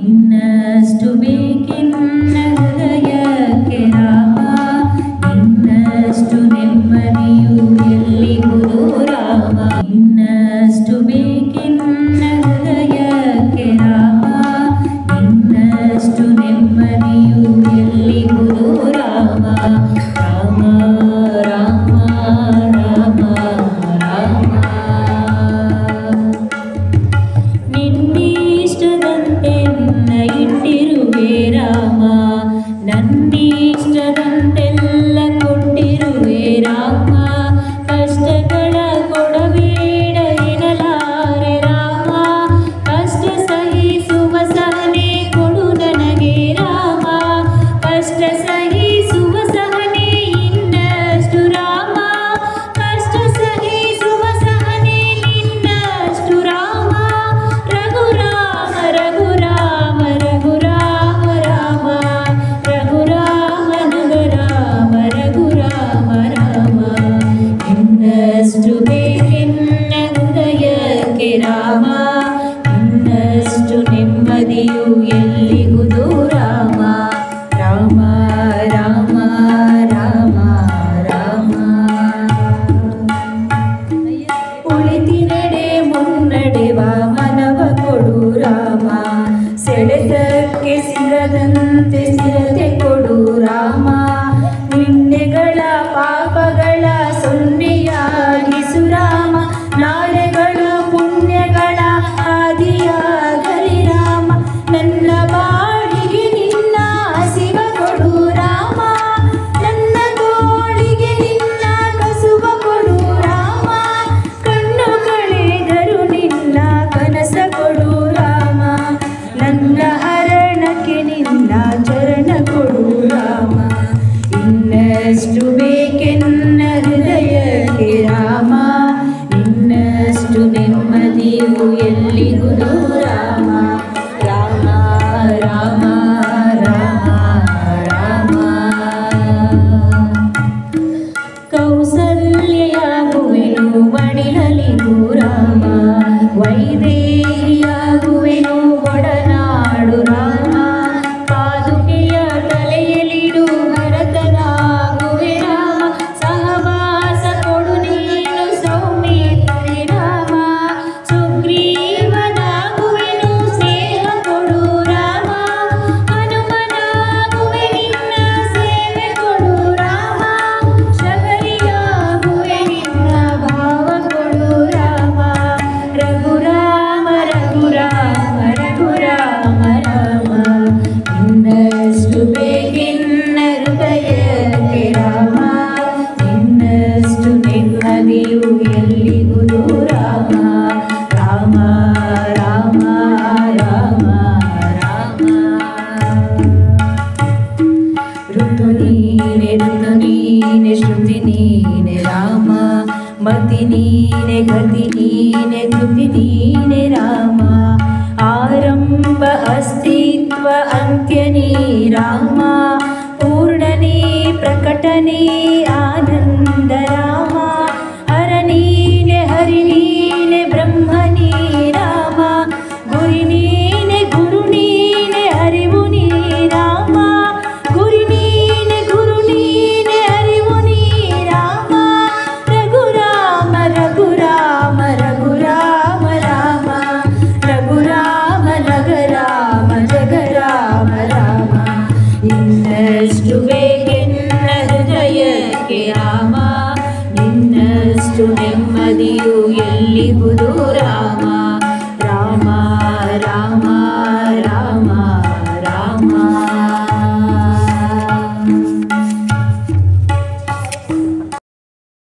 ಇನ್ನಷ್ಟು ಬೇಕೆನ್ನ ಹೃದಯಕ್ಕೆ ರಾಮ, ಇನ್ನಷ್ಟು ನೆಮ್ಮದಿಯು ಎಲ್ಲಿಗುವುದು ರಾಮ. ಇನ್ನಷ್ಟು ಬೇಕೆನ್ನ ಹೃದಯಕ್ಕೆ ರಾಮ, ಇನ್ನಷ್ಟು ನೆಮ್ಮದಿಯು ಎಲ್ಲಿಗುವುದು ರಾಮ. ರಾಮ ರಾಮ ರಾಮ ರಾಮ. ನಿನ್ನಿಷ್ಟದಂತೆ ಇಟ್ಟಿರುವೆ ರಾಮ, ನನ್ನಿಷ್ಟದಂತೆಲ್ಲ ಕೊಟ್ಟಿರುವೆ ರಾಮ. ಕಷ್ಟಗಳ ಕೊಡಬೇಡ ಎನ್ನಲಾರೆ ರಾಮ, ಕಷ್ಟ ಸಹಿಸುವ ಸಹನೆ ಕೊಡು ನನಗೆ ರಾಮ. ಕಷ್ಟ ಸಹಿಸುವ ಸಹನೆ ಇನ್ನಷ್ಟು ರಾಮ, ಕಷ್ಟ ಸಹಿಸುವ ಸಹನೆ ನಿನ್ನಷ್ಟು ರಾಮ. ರಘುರಾಮ ರಘುರಾಮ ರಘುರಾಮ ರಾಮ, ರಘುರಾಮ ನಗರಾಮ ರಘುರಾಮ ರಾಮ. ಇನ್ನಷ್ಟು ಬೇಕೆನ್ನ ಹೃದಯಕ್ಕೆ ರಾಮ, ಇನ್ನಷ್ಟು ನೆಮ್ಮದಿಯು ಎಲ್ಲಿಗುವುದು ರಾಮ. ರಾಮ ರಾಮ ರಾಮ ರಾಮ. ಉಳಿತಿನೆಡೆ ಮುನ್ನಡೆವ ಮನವ ಕೊಡು ರಾಮ, ಸೆಳೆತಕ್ಕೆ ಸಿರದಂತೆ ಸಿರತೆ ಕೊಡು ರಾಮ. ನಿನ್ನೆಗಳ ಪಾಪಗಳ ಸೊನ್ನೆಯಾಗಿಸು ರಾಮ, ನಾಳೆಗಳು ಪುಣ್ಯಗಳ ಆದಿಯಾಗಲಿ ರಾಮ. ನನ್ನ ಬಾಳಿಗೆ ನಿನ್ನ ಹಸಿವ ಕೊಡು ರಾಮ, ನನ್ನ ತೋಳಿಗೆ ನಿನ್ನ ಕಸುವ ಕೊಡು ರಾಮ. ಕಣ್ಣು ಕಳೆದರು ನಿನ್ನ ಕನಸ ಕೊಡು ರಾಮ, ನನ್ನ ಹರಣಕ್ಕೆ ನಿನ್ನ ಚರಣ ಕೊಡು ರಾಮ. ಇನ್ನಷ್ಟು ಬೇಕೆನ್ನ ಹೃದಯಕ್ಕೆ ರಾಮ, ಇನ್ನಷ್ಟು ನೆಮ್ಮದಿಯು ಎಲ್ಲಿಗುವುದು ರಾಮ. ರಾಮ ರಾಮ ರಾಮ ರಾಮ. ಕೌಸಲ್ಯಾಗುವೆನು ಮಡಿಲಲಿಗೂ ರಾಮ, ವೈದೇಹಿಯಾಗುವೆನು ಒಡನಾಡು ರಾಮ. ಪಾದುಕೆಯ ತಲೆಯಲಿಡು ಭರತನಾಗುವೆ ರಾಮ, ಸಹವಾಸ ಕೊಡು ನೀನು ಸೌಮಿತ್ರಿ ರಾಮ. ಸುಗ್ರೀವನಾಗುವೆನು ಸ್ನೇಹ ಕೊಡು ರಾಮ, ಹನುಮನಾಗುವೆ ನಿನ್ನ ಸೇವೆ ಕೊಡು ರಾಮ. ಶಬರಿಯಾಗುವೆ ನಿನ್ನ ಭಾವ ಕೊಡು ರಾಮ. ರಘುರಾಮ ರಘುರಾಮ ರಘುರಾಮ ರಾಮ. ಇನ್ನಷ್ಟು ಬೇಕೆನ್ನ ಹೃದಯಕ್ಕೆ ರಾಮ, ಇನ್ನಷ್ಟು ನೆಮ್ಮದಿಯು ಎಲ್ಲಿಗುವುದು ರಾಮ. ರಾಮ ರಾಮ ರಾಮ ರಾಮ. ಋತು ನೀನೆ ಶ್ರುತಿ ನೀನೆ ರಾಮ, ಮತಿ ನೀನೆ ಗತಿ ನೀನೆ ಕೃತಿ ನೀನೆ ರಾಮ. ಆರಂಭ ಅಸ್ತಿತ್ವ ಅಂತ್ಯನೇ ರಾಮ, ಪೂರ್ಣನೇ ಪ್ರಕಟನೇ ಆನಂದ ರಾಮ. ಹರ ನೀನೆ ಹರಿ ನೀನೆ ಬ್ರಹ್ಮ ನೀ ರಾಮ, ಗುರಿ ನೀನೆ ಗುರು ನೀನೆ ಅರಿವು ನೀ ರಾಮ. ಗುರಿ ನೀನೆ ಗುರು ನೀನೆ ಅರಿವು ನೀ ರಾಮ. ರಘುರಾಮ ರಘುರಾಮ ರಘುರಾಮ ರಾಮ, ರಘುರಾಮ ನಗರಾಮ ಜಗರಾಮ ರಾಮ. ಇನ್ನಷ್ಟು ಬೇಕೆನ್ನ ಹೃದಯಕ್ಕೆ ರಾಮ, ಇನ್ನಷ್ಟು ನೆಮ್ಮದಿಯು ಎಲ್ಲಿಗುವುದು ರಾಮ.